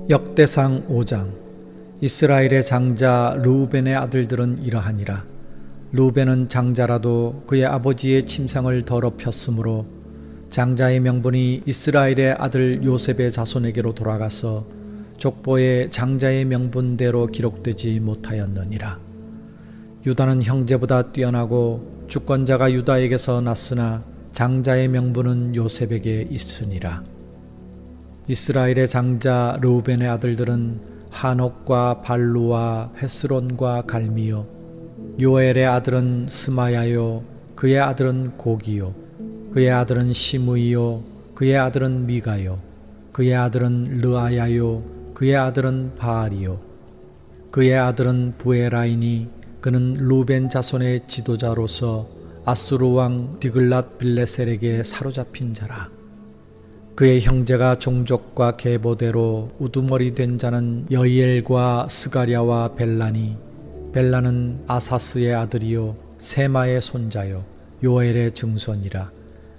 역대상 5장. 이스라엘의 장자 르우벤의 아들들은 이러하니라. 르우벤은 장자라도 그의 아버지의 침상을 더럽혔으므로 장자의 명분이 이스라엘의 아들 요셉의 자손에게로 돌아가서 족보에 장자의 명분대로 기록되지 못하였느니라. 유다는 형제보다 뛰어나고 주권자가 유다에게서 났으나 장자의 명분은 요셉에게 있으니라. 이스라엘의 장자 르우벤의 아들들은 한옥과 발루와 헤스론과 갈미요, 요엘의 아들은 스마야요, 그의 아들은 고기요, 그의 아들은 시므이요, 그의 아들은 미가요, 그의 아들은 르아야요, 그의 아들은 바알이요, 그의 아들은 부에라이니 그는 르우벤 자손의 지도자로서 아수르 왕 디글랏 빌레셀에게 사로잡힌 자라. 그의 형제가 종족과 계보대로 우두머리 된 자는 여이엘과 스가랴와 벨라니, 벨라는 아사스의 아들이요 세마의 손자요 요엘의 증손이라.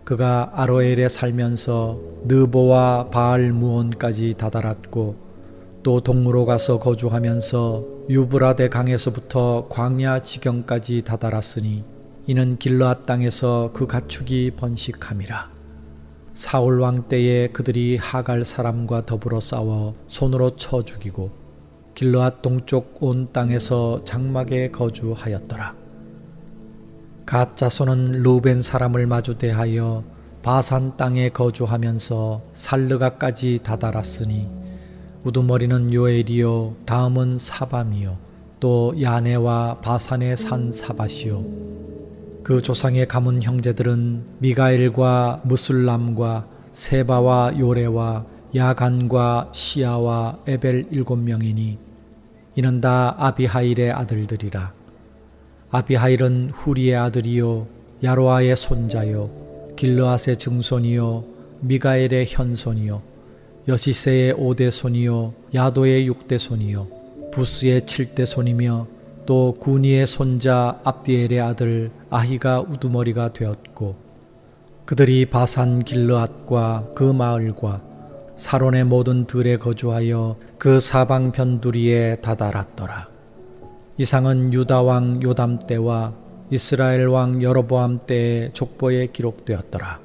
그가 아로엘에 살면서 느보와 바알 무온까지 다다랐고 또 동으로 가서 거주하면서 유브라데 강에서부터 광야 지경까지 다다랐으니 이는 길르앗 땅에서 그 가축이 번식함이라. 사울 왕 때에 그들이 하갈 사람과 더불어 싸워 손으로 쳐 죽이고 길르앗 동쪽 온 땅에서 장막에 거주하였더라. 갓 자손은 르우벤 사람을 마주 대하여 바산 땅에 거주하면서 살르가까지 다다랐으니 우두머리는 요엘이요 다음은 사밤이요 또 야네와 바산의 산 사밧이요. 그 조상의 가문 형제들은 미가엘과 무술람과 세바와 요레와 야간과 시아와 에벨 7명이니 이는 다 아비하일의 아들들이라. 아비하일은 후리의 아들이요 야로아의 손자요 길르앗의 증손이요 미가엘의 현손이요 여시세의 5대 손이요 야도의 6대 손이요 부스의 7대 손이며 또 구니의 손자 압디엘의 아들 아히가 우두머리가 되었고 그들이 바산 길르앗과 그 마을과 사론의 모든 들에 거주하여 그 사방 변두리에 다다랐더라. 이상은 유다 왕 요담 때와 이스라엘 왕 여로보암 때의 족보에 기록되었더라.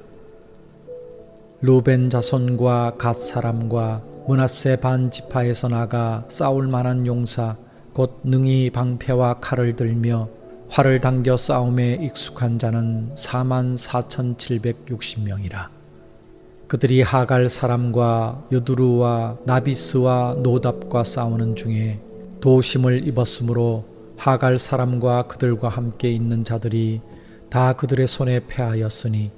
르우벤 자손과 갓 사람과 므낫세 반 지파에서 나가 싸울 만한 용사 곧 능히 방패와 칼을 들며 활을 당겨 싸움에 익숙한 자는 44,760명이라. 그들이 하갈 사람과 여두루와 나비스와 노답과 싸우는 중에 도심을 입었으므로 하갈 사람과 그들과 함께 있는 자들이 다 그들의 손에 패하였으니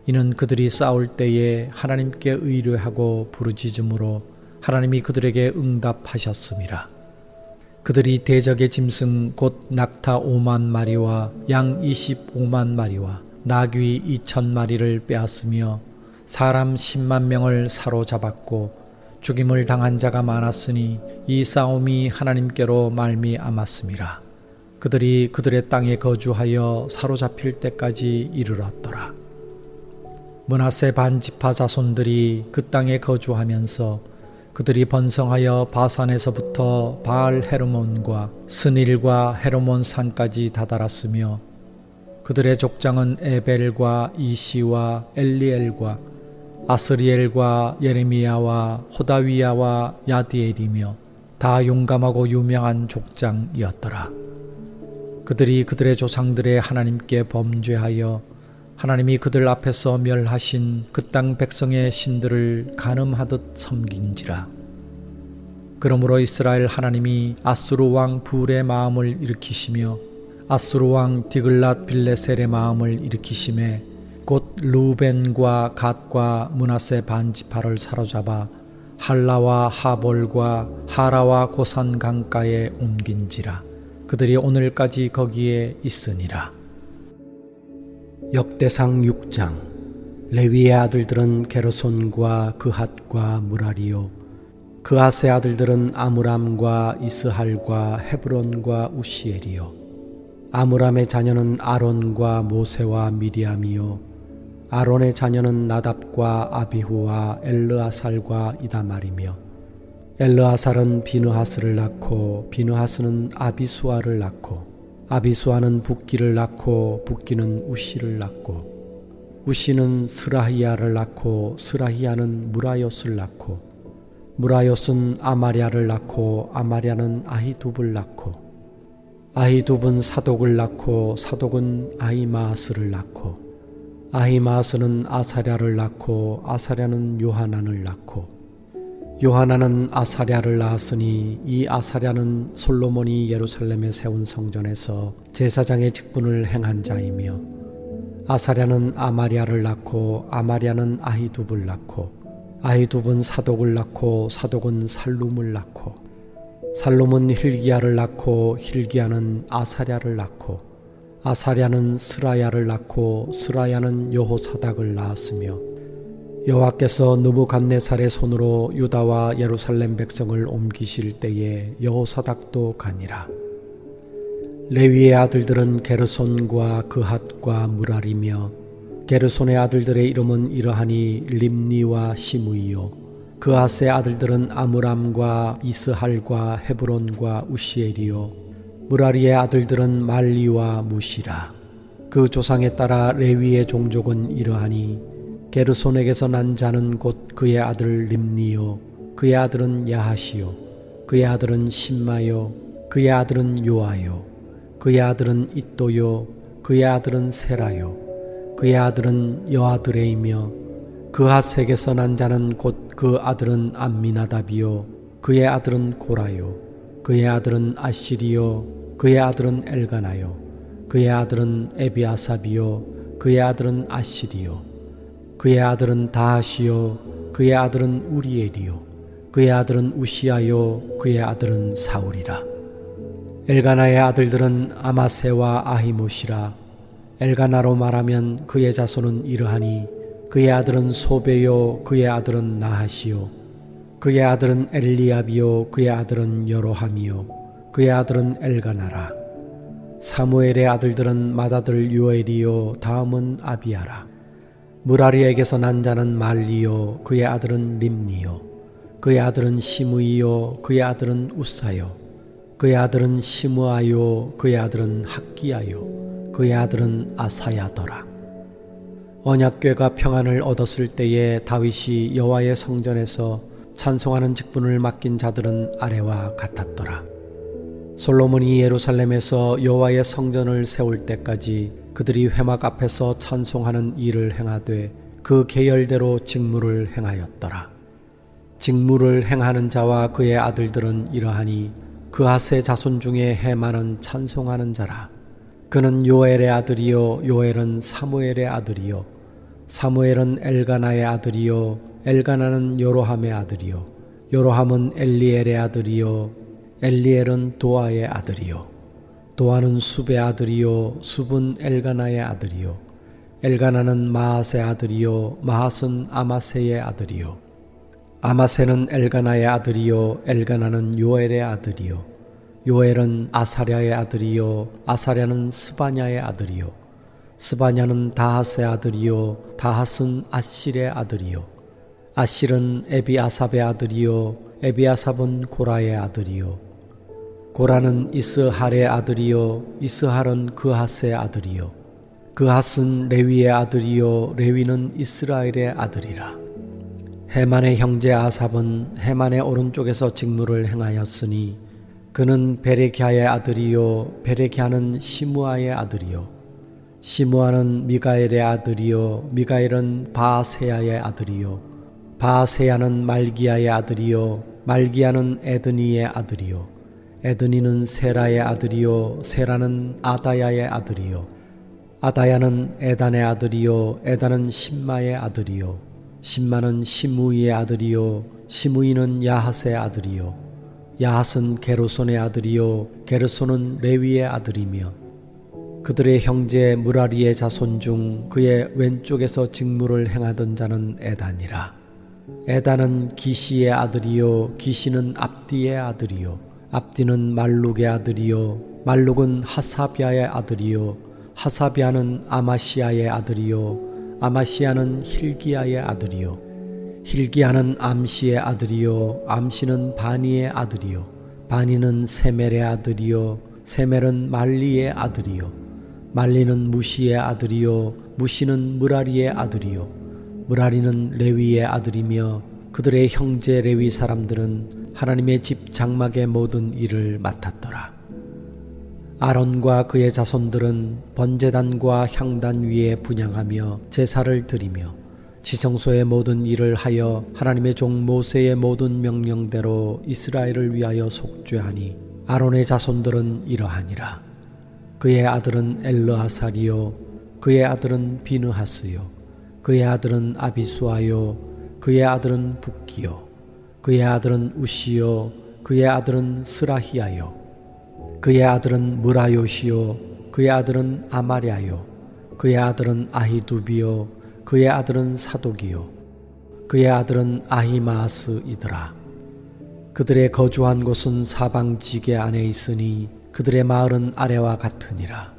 이는 그들이 싸울 때에 하나님께 의뢰하고 부르짖음으로 하나님이 그들에게 응답하셨음이라. 그들이 대적의 짐승 곧 낙타 5만 마리와 양 25만 마리와 나귀 2,000마리를 빼앗으며 사람 10만 명을 사로잡았고 죽임을 당한 자가 많았으니 이 싸움이 하나님께로 말미암았음이라. 그들이 그들의 땅에 거주하여 사로잡힐 때까지 이르렀더라. 므낫세 반지파 자손들이 그 땅에 거주하면서 그들이 번성하여 바산에서부터 바알 헤르몬과 스닐과 헤르몬 산까지 다다랐으며 그들의 족장은 에벨과 이시와 엘리엘과 아스리엘과 예레미야와 호다위야와 야디엘이며 다 용감하고 유명한 족장이었더라. 그들이 그들의 조상들의 하나님께 범죄하여 하나님이 그들 앞에서 멸하신 그 땅 백성의 신들을 간음하듯 섬긴지라. 그러므로 이스라엘 하나님이 아수르 왕 불의 마음을 일으키시며 아수르 왕 디글랏 빌레셀의 마음을 일으키심에 곧 르우벤과 갓과 므낫세 반지파를 사로잡아 할라와 하볼과 하라와 고산 강가에 옮긴지라. 그들이 오늘까지 거기에 있으니라. 역대상 6장. 레위의 아들들은 게르손과 그핫과 무라리요 그핫의 아들들은 아므람과 이스할과 헤브론과 우시엘이요 아므람의 자녀는 아론과 모세와 미리암이요 아론의 자녀는 나답과 아비후와 엘르아살과 이다말이며 엘르아살은 비느하스를 낳고 비느하스는 아비수아를 낳고 아비수아는 붓기를 낳고 붓기는 우시를 낳고 우시는 스라히야를 낳고 스라히야는 무라요스를 낳고 무라요스는 아마랴를 낳고 아마랴는 아히둡을 낳고 아히둡은 사독을 낳고 사독은 아히마아스를 낳고 아히마아스는 아사랴를 낳고 아사랴는 요하난을 낳고 요하난은 아사랴를 낳았으니 이 아사랴는 솔로몬이 예루살렘에 세운 성전에서 제사장의 직분을 행한 자이며 아사랴는 아마랴를 낳고 아마랴는 아히둡을 낳고 아히둡은 사독을 낳고 사독은 살룸을 낳고 살룸은 힐기야를 낳고 힐기야는 아사랴를 낳고 아사랴는 스라야를 낳고 스라야는 여호사닥을 낳았으며 여호와께서 느부갓네살의 손으로 유다와 예루살렘 백성을 옮기실 때에 여호사닥도 가니라. 레위의 아들들은 게르손과 그핫과 무랄이며 게르손의 아들들의 이름은 이러하니 림니와 시므이요 그핫의 아들들은 아므람과 이스할과 헤브론과 우시엘이요 무라리의 아들들은 말리와 무시라. 그 조상에 따라 레위의 종족은 이러하니 게르손에게서 난 자는 곧 그의 아들 림니요 그의 아들은 야하시요 그의 아들은 심마요 그의 아들은 요아요 그의 아들은 잇도요 그의 아들은 세라요 그의 아들은 여아드레이며 그핫에게서 난 자는 곧 그 아들은 암미나답이요 그의 아들은 고라요 그의 아들은 아시리요 그의 아들은 엘가나요 그의 아들은 에비아삽이요 그의 아들은 아시리요 그의 아들은 다하시요 그의 아들은 우리엘이요 그의 아들은 우시아요 그의 아들은 사울이라. 엘가나의 아들들은 아마세와 아히못이라. 엘가나로 말하면 그의 자손은 이러하니 그의 아들은 소베요 그의 아들은 나하시요 그의 아들은 엘리압이요 그의 아들은 여로함이요 그의 아들은 엘가나라. 사무엘의 아들들은 맏아들 요엘이요 다음은 아비야라. 무라리에게서 난 자는 말리요 그의 아들은 림니요 그의 아들은 시므이요 그의 아들은 우사요 그의 아들은 시므아요 그의 아들은 학기야요 그의 아들은 아사야더라. 언약궤가 평안을 얻었을 때에 다윗이 여호와의 성전에서 찬송하는 직분을 맡긴 자들은 아래와 같았더라. 솔로몬이 예루살렘에서 여호와의 성전을 세울 때까지 그들이 회막 앞에서 찬송하는 일을 행하되 그 계열대로 직무를 행하였더라. 직무를 행하는 자와 그의 아들들은 이러하니 그핫의 자손 중에 헤만은 찬송하는 자라. 그는 요엘의 아들이요 요엘은 사무엘의 아들이요 사무엘은 엘가나의 아들이요 엘가나는 요로함의 아들이요 요로함은 엘리엘의 아들이요 엘리엘은 도아의 아들이요 도아는 숲의 아들이요 숲은 엘가나의 아들이요 엘가나는 마앗의 아들이요 마앗은 아마세의 아들이요 아마세는 엘가나의 아들이요 엘가나는 요엘의 아들이요 요엘은 아사랴의 아들이요 아사랴는 스바냐의 아들이요 스바냐는 다핫의 아들이요 다핫은 아실의 아들이요 아실은 에비아삽의 아들이요 에비아삽은 고라의 아들이요 고라는 이스할의 아들이요 이스할은 그핫의 아들이요 그핫은 레위의 아들이요 레위는 이스라엘의 아들이라. 헤만의 형제 아삽은 헤만의 오른쪽에서 직무를 행하였으니 그는 베레기야의 아들이요 베레기야는 시므아의 아들이요 시므아는 미가엘의 아들이요 미가엘은 바세야의 아들이요 바세야는 말기야의 아들이요 말기야는 에드니의 아들이요 에드니는 세라의 아들이요 세라는 아다야의 아들이요 아다야는 에단의 아들이요 에단은 심마의 아들이요 심마는 시므이의 아들이요 시므이는 야핫의 아들이요 야핫은 게르손의 아들이요 게르손은 레위의 아들이며 그들의 형제 무라리의 자손 중 그의 왼쪽에서 직무를 행하던 자는 에단이라. 에단은 기시의 아들이요 기시는 압디의 아들이요 압디는 말룩의 아들이요 말룩은 하사비아의 아들이요 하사비아는 아마시아의 아들이요 아마시아는 힐기야의 아들이요 hil기야는 암시의 아들이요 암시는 바니의 아들이요 바니는 세멜의 아들이요 세멜은 말리의 아들이요 말리는 무시의 아들이요 무시는 무라리의 아들이요 무라리는 레위의 아들이며 그들의 형제 레위 사람들은 하나님의 집 장막의 모든 일을 맡았더라. 아론과 그의 자손들은 번제단과 향단 위에 분향하며 제사를 드리며 지성소의 모든 일을 하여 하나님의 종 모세의 모든 명령대로 이스라엘을 위하여 속죄하니 아론의 자손들은 이러하니라. 그의 아들은 엘르아살이요 그의 아들은 비느하스요 그의 아들은 아비수아요 그의 아들은 붓기요 그의 아들은 우시요 그의 아들은 스라히야요 그의 아들은 무라요시요 그의 아들은 아마랴요 그의 아들은 아히두비요 그의 아들은 사독이요 그의 아들은 아히마스이더라. 그들의 거주한 곳은 사방지계 안에 있으니 그들의 마을은 아래와 같으니라.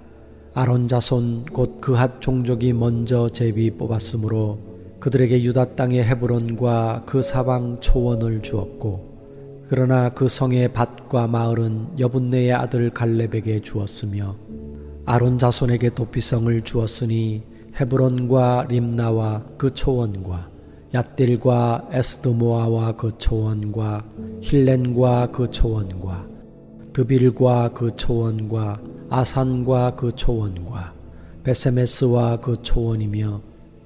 아론 자손 곧 그핫 종족이 먼저 제비 뽑았으므로 그들에게 유다 땅의 헤브론과 그 사방 초원을 주었고 그러나 그 성의 밭과 마을은 여분네의 아들 갈렙에게 주었으며 아론 자손에게 도피성을 주었으니 헤브론과 림나와 그 초원과 얏딜과 에스드모아와 그 초원과 힐렌과 그 초원과 드빌과 그 초원과 아산과 그 초원과 베세메스와 그 초원이며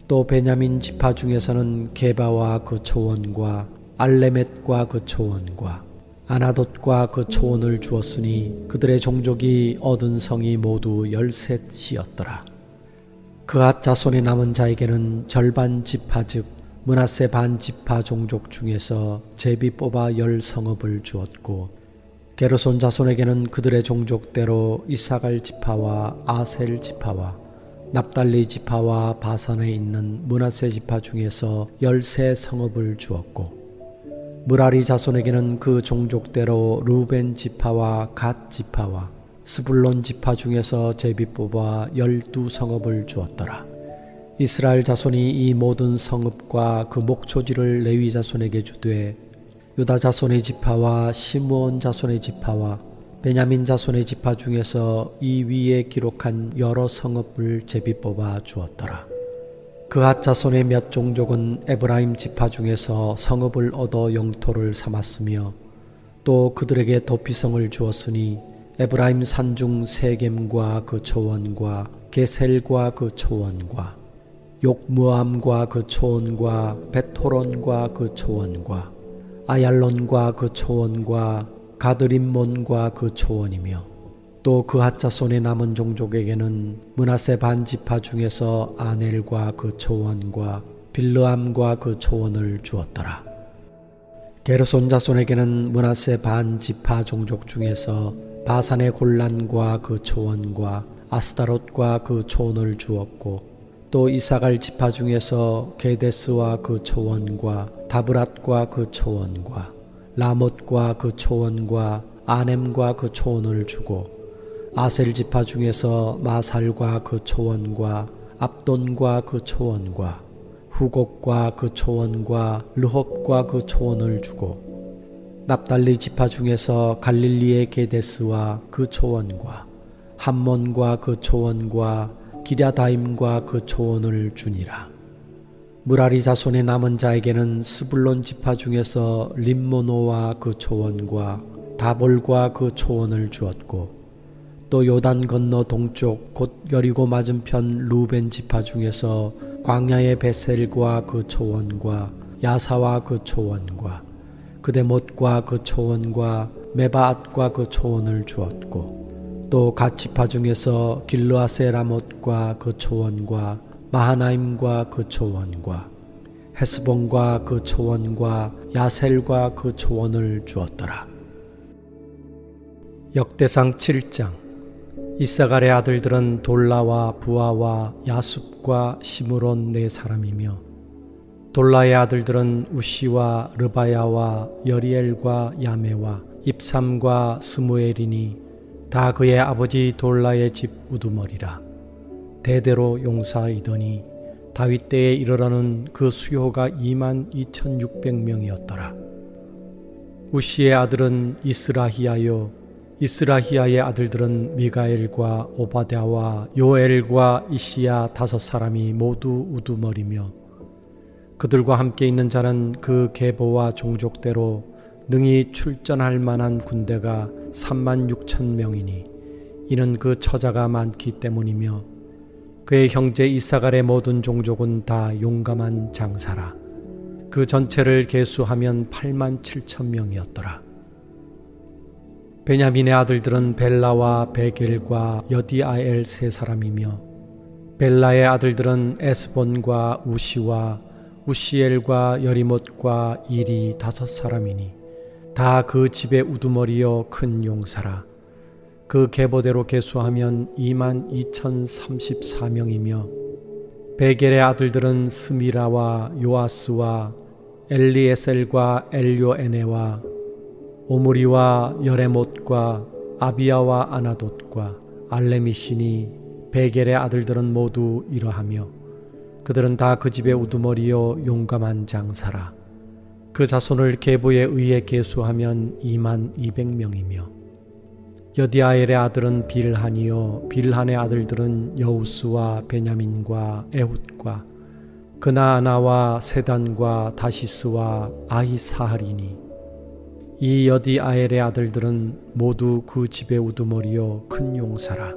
또 베냐민 지파 중에서는 게바와 그 초원과 알레멧과 그 초원과 아나돗과 그 초원을 주었으니 그들의 종족이 얻은 성이 모두 13이었더라. 그앗 자손의 남은 자에게는 절반 지파 즉 므낫세 반 지파 종족 중에서 제비 뽑아 10성읍을 주었고 게르손 자손에게는 그들의 종족대로 이사갈 지파와 아셀 지파와 납달리 지파와 바산에 있는 므낫세 지파 중에서 13성읍을 주었고 무라리 자손에게는 그 종족대로 루벤 지파와 갓 지파와 스불론 지파 중에서 제비 뽑아 12성읍을 주었더라. 이스라엘 자손이 이 모든 성읍과 그 목초지를 레위 자손에게 주되 유다 자손의 지파와 시므온 자손의 지파와 베냐민 자손의 지파 중에서 이 위에 기록한 여러 성읍을 제비 뽑아 주었더라. 그앗 자손의 몇 종족은 에브라임 지파 중에서 성읍을 얻어 영토를 삼았으며 또 그들에게 도피성을 주었으니 에브라임 산중 세겜과 그 초원과 게셀과 그 초원과 욕무암과 그 초원과 베토론과 그 초원과 아얄론과 그 초원과 가드림몬과 그 초원이며 또 그앗 자손의 남은 종족에게는 므낫세 반 지파 중에서 아넬과 그 초원과 빌르암과 그 초원을 주었더라. 게르손 자손에게는 므낫세 반 지파 종족 중에서 바산의 골란과 그 초원과 아스다롯과 그 초원을 주었고 또 이사갈 지파 중에서 게데스와 그 초원과 다브랏과 그 초원과 라못과 그 초원과 아넴과 그 초원을 주고 아셀 지파 중에서 마살과 그 초원과 압돈과 그 초원과 후곡과 그 초원과 르홉과 그 초원을 주고 납달리 지파 중에서 갈릴리의 게데스와 그 초원과 함몬과 그 초원과 기랴다임과 그 초원을 주니라. 무라리 자손의 남은 자에게는 스불론 지파 중에서 림모노와 그 초원과 다볼과 그 초원을 주었고 또 요단 건너 동쪽 곧 여리고 맞은편 루벤 지파 중에서 광야의 베셀과 그 초원과 야사와 그 초원과 그데못과 그 초원과 메바앗과 그 초원을 주었고 또 갓 지파 중에서 길르아세라못과 그 초원과 마하나임과 그 초원과 헤스본과 그 초원과 야셀과 그 초원을 주었더라. 역대상 7장. 이사갈의 아들들은 돌라와 부아와 야숲과 시므론 네 사람이며 돌라의 아들들은 우시와 르바야와 여리엘과 야메와 입삼과 스무엘이니 다 그의 아버지 돌라의 집 우두머리라. 대대로 용사이더니 다윗 때에 이르러는 그 수요가 22,600명이었더라. 우시의 아들은 이스라히야요, 이스라히야의 아들들은 미가엘과 오바댜와 요엘과 이시야 5사람이 모두 우두머리며, 그들과 함께 있는 자는 그 계보와 종족대로 능히 출전할 만한 군대가 36,000명이니 이는 그 처자가 많기 때문이며, 그의 형제 이사갈의 모든 종족은 다 용감한 장사라. 그 전체를 계수하면 87,000명이었더라. 베냐민의 아들들은 벨라와 베겔과 여디아엘 3사람이며, 벨라의 아들들은 에스본과 우시와 우시엘과 여리못과 일이 5사람이니 다 그 집의 우두머리요 큰 용사라. 그 계보대로 계수하면 22,034명이며, 베겔의 아들들은 스미라와 요아스와 엘리에셀과 엘요에네와 오므리와 여레못과 아비야와 아나돗과 알레미시니, 베겔의 아들들은 모두 이러하며 그들은 다 그 집의 우두머리요 용감한 장사라. 그 자손을 계보에 의해 계수하면 22,200명이며, 여디아엘의 아들은 빌한이요, 빌한의 아들들은 여우스와 베냐민과 에훗과 그나아나와 세단과 다시스와 아히사할이니, 이 여디아엘의 아들들은 모두 그 집의 우두머리요 큰 용사라.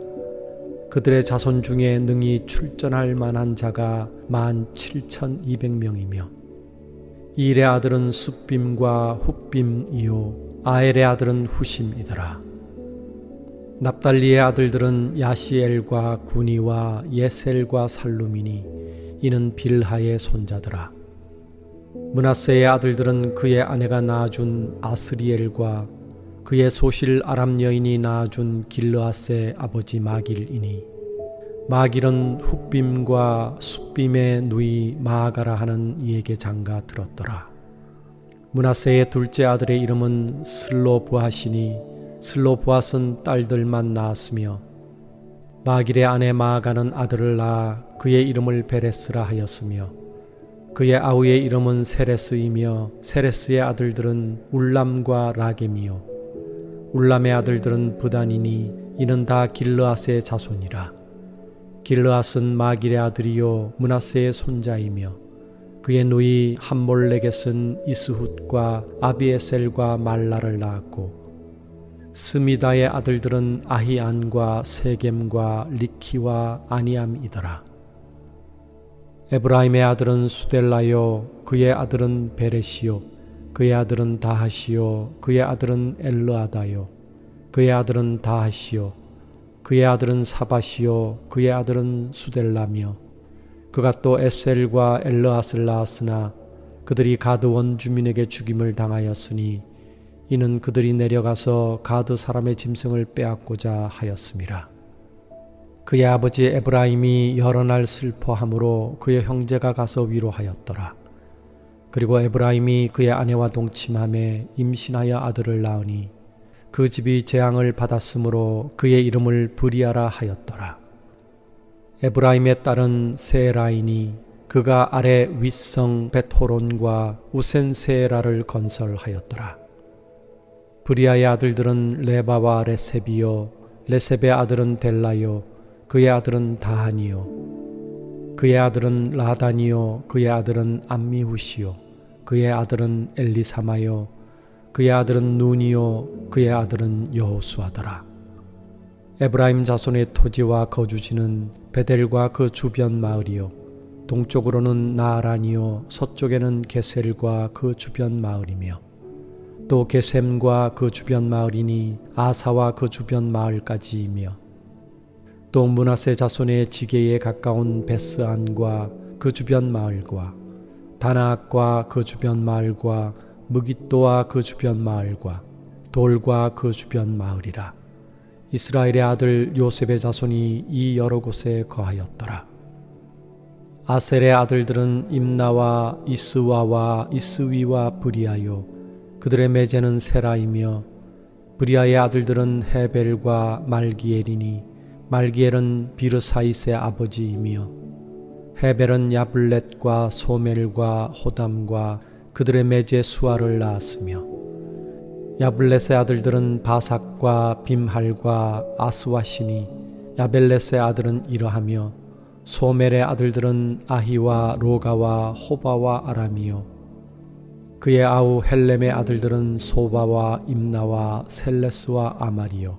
그들의 자손 중에 능히 출전할 만한 자가 17,200명이며, 일의 아들은 숫빔과 훗빔이요 아엘의 아들은 후심이더라. 납달리의 아들들은 야시엘과 구니와 예셀과 살루미니, 이는 빌하의 손자더라. 므낫세의 아들들은 그의 아내가 낳아준 아스리엘과 그의 소실 아람 여인이 낳아준 길르앗의 아버지 마길이니, 마길은 훗빔과 숫빔의 누이 마아가라 하는 이에게 장가 들었더라. 므낫세의 둘째 아들의 이름은 슬로브핫이니, 슬로브핫은 딸들만 낳았으며, 마길의 아내 마아가는 아들을 낳아 그의 이름을 베레스라 하였으며, 그의 아우의 이름은 세레스이며, 세레스의 아들들은 울람과 라겜이요 울람의 아들들은 브단이니, 이는 다 길르앗의 자손이라. 길르앗은 마길의 아들이요 므낫세의 손자이며, 그의 누이 함몰레겟은 이스훗과 아비에셀과 말라를 낳았고, 스미다의 아들들은 아히안과 세겜과 리키와 아니암이더라. 에브라임의 아들은 수델라요, 그의 아들은 베레시요, 그의 아들은 다하시요, 그의 아들은 엘르아다요, 그의 아들은 다하시요, 그의 아들은 사바시요, 그의 아들은 수델라며, 그가 또 에셀과 엘르앗을 낳았으나 그들이 가드 원주민에게 죽임을 당하였으니, 이는 그들이 내려가서 가드 사람의 짐승을 빼앗고자 하였음이라. 그의 아버지 에브라임이 여러 날 슬퍼함으로 그의 형제가 가서 위로하였더라. 그리고 에브라임이 그의 아내와 동침함에 임신하여 아들을 낳으니, 그 집이 재앙을 받았으므로 그의 이름을 브리아라 하였더라. 에브라임의 딸은 세라이니, 그가 아래 윗성 벳호론과 우센세라를 건설하였더라. 브리아의 아들들은 레바와 레셉이요, 레셉의 아들은 델라요, 그의 아들은 다하니요, 그의 아들은 라다니요, 그의 아들은 암미후시요, 그의 아들은 엘리사마요, 그의 아들은 눈이요, 그의 아들은 여호수아더라. 에브라임 자손의 토지와 거주지는 베델과 그 주변 마을이요, 동쪽으로는 나아란이요, 서쪽에는 게셀과 그 주변 마을이며, 또 게셈과 그 주변 마을이니 아사와 그 주변 마을까지이며, 또 므낫세 자손의 지게에 가까운 베스안과 그 주변 마을과 다나악과 그 주변 마을과 무깃도와 그 주변 마을과 돌과 그 주변 마을이라. 이스라엘의 아들 요셉의 자손이 이 여러 곳에 거하였더라. 아셀의 아들들은 임나와 이스와와 이스위와 브리아요, 그들의 매제는 세라이며, 브리아의 아들들은 헤벨과 말기엘이니, 말기엘은 비르사이스의 아버지이며, 헤벨은 야블렛과 소멜과 호담과 그들의 매제 수아를 낳았으며 야블렛의 아들들은 바삭과 빔할과 아스와시니 야벨렛의 아들은 이러하며 소멜의 아들들은 아히와 로가와 호바와 아람이요 그의 아우 헬렘의 아들들은 소바와 임나와 셀레스와 아말이요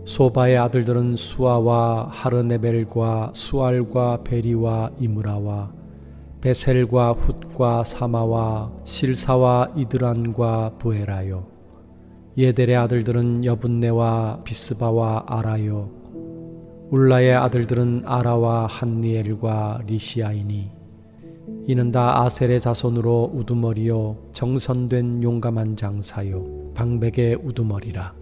소바의 아들들은 수아와 하르네벨과 수알과 베리와 이므라와 베셀과 훗과 사마와 실사와 이드란과 부에라요 예델의 아들들은 여분네와 비스바와 아라요 울라의 아들들은 아라와 한니엘과 리시아이니 이는 다 아셀의 자손으로 우두머리요 정선된 용감한 장사요 방백의 우두머리라.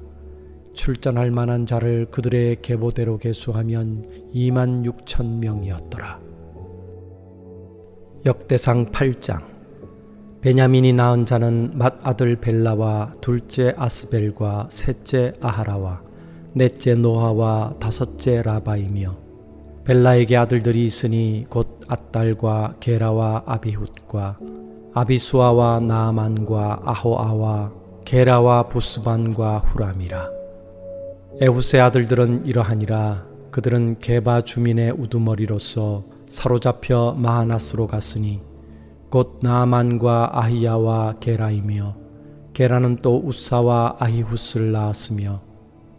출전할 만한 자를 그들의 계보대로 계수하면 26,000명이었더라. 역대상 8장. 베냐민이 낳은 자는 맏아들 벨라와 둘째 아스벨과 셋째 아하라와 넷째 노아와 다섯째 라바이며 벨라에게 아들들이 있으니 곧 앗달과 게라와 아비훗과 아비수아와 나아만과 아호아와 게라와 부스반과 후람이라. 에훗의 아들들은 이러하니라. 그들은 게바 주민의 우두머리로서 사로잡혀 마하나스로 갔으니 곧 나아만과 아히야와 게라이며 게라는 또 우사와 아히훗을 낳았으며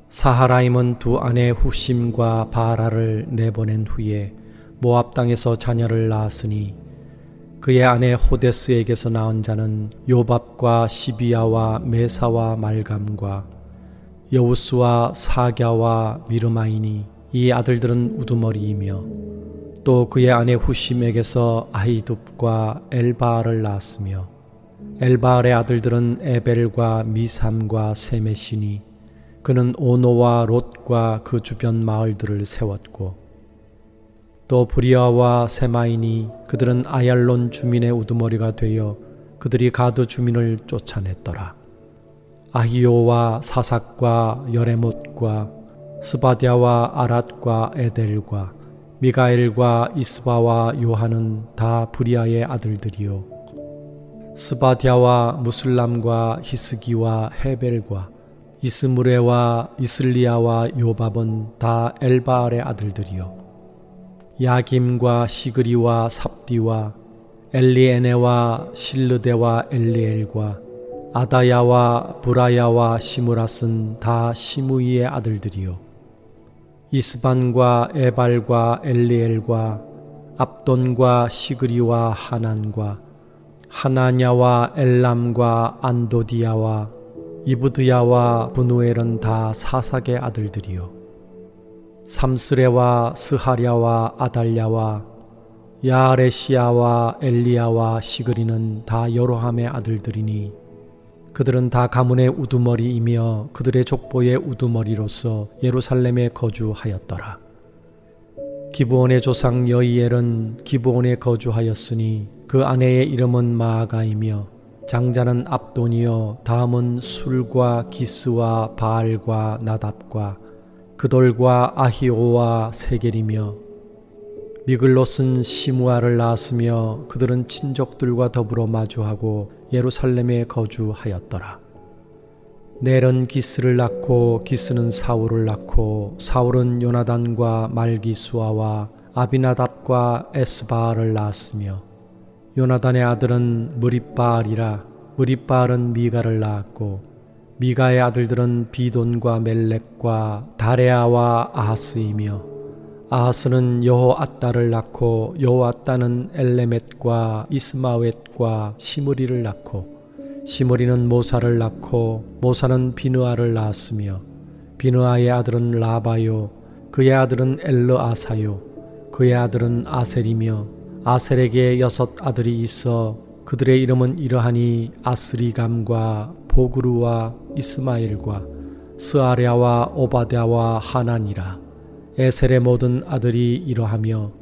사하라임은 두 아내 후심과 바라를 내보낸 후에 모압 땅에서 자녀를 낳았으니 그의 아내 호데스에게서 낳은 자는 요밥과 시비야와 메사와 말감과 여우스와 사갸와 미르마이니 이 아들들은 우두머리이며 또 그의 아내 후심에게서 아히둡과 엘바알을 낳았으며 엘바알의 아들들은 에벨과 미삼과 세메시니 그는 오노와 롯과 그 주변 마을들을 세웠고 또 브리아와 세마이니 그들은 아얄론 주민의 우두머리가 되어 그들이 가드 주민을 쫓아냈더라. 아히오와 사삭과 여레못과 스바디아와 아랏과 에델과 미가엘과 이스바와 요한은 다 브리아의 아들들이요 스바디아와 무슬람과 히스기와 헤벨과 이스무레와 이슬리아와 요밥은 다 엘바알의 아들들이요 야김과 시그리와 삽디와 엘리에네와 실르데와 엘리엘과 아다야와 브라야와 시므랏은 다 시므이의 아들들이요 이스반과 에발과 엘리엘과 압돈과 시그리와 하난과 하나냐와 엘람과 안도디야와 이브드야와 브누엘은 다 사삭의 아들들이요 삼스레와 스하랴와 아달랴와 야아레시야와 엘리야와 시그리는 다 여로함의 아들들이니 그들은 다 가문의 우두머리이며 그들의 족보의 우두머리로서 예루살렘에 거주하였더라. 기브온의 조상 여이엘은 기브온에 거주하였으니 그 아내의 이름은 마아가이며 장자는 압돈이요 다음은 술과 기스와 바알과 나답과 그돌과 아히오와 세겔이며 미글롯은 시므아를 낳았으며 그들은 친족들과 더불어 마주하고 예루살렘에 거주하였더라. 넬은 기스를 낳고 기스는 사울을 낳고 사울은 요나단과 말기수아와 아비나답과 에스바알을 낳았으며 요나단의 아들은 무립바알이라. 무립바알은 미가를 낳았고 미가의 아들들은 비돈과 멜렉과 다레아와 아하스이며 아하스는 여호앗다를 낳고 여호앗다는 엘레멧과 이스마웻과 시므리를 낳고 시므리는 모사를 낳고 모사는 비느아를 낳았으며 비느아의 아들은 라바요 그의 아들은 엘르아사요 그의 아들은 아셀이며 아셀에게 6 아들이 있어 그들의 이름은 이러하니 아스리감과 보그루와 이스마엘과 스아랴와 오바댜와 하난이라. 에셀의 모든 아들이 이러하며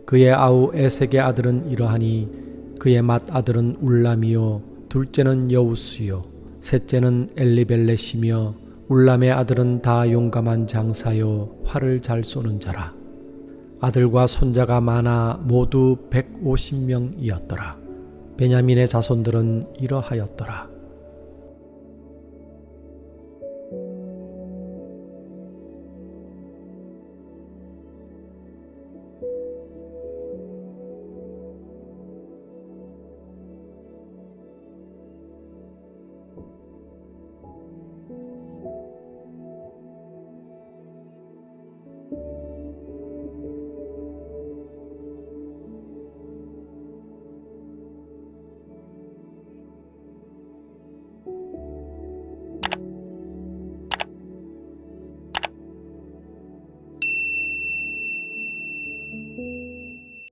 그의 아우 에색의 아들은 이러하니 그의 맏아들은 울람이요 둘째는 여우스요 셋째는 엘리벨렛이며 울람의 아들은 다 용감한 장사요 활을 잘 쏘는 자라. 아들과 손자가 많아 모두 150명이었더라. 베냐민의 자손들은 이러하였더라.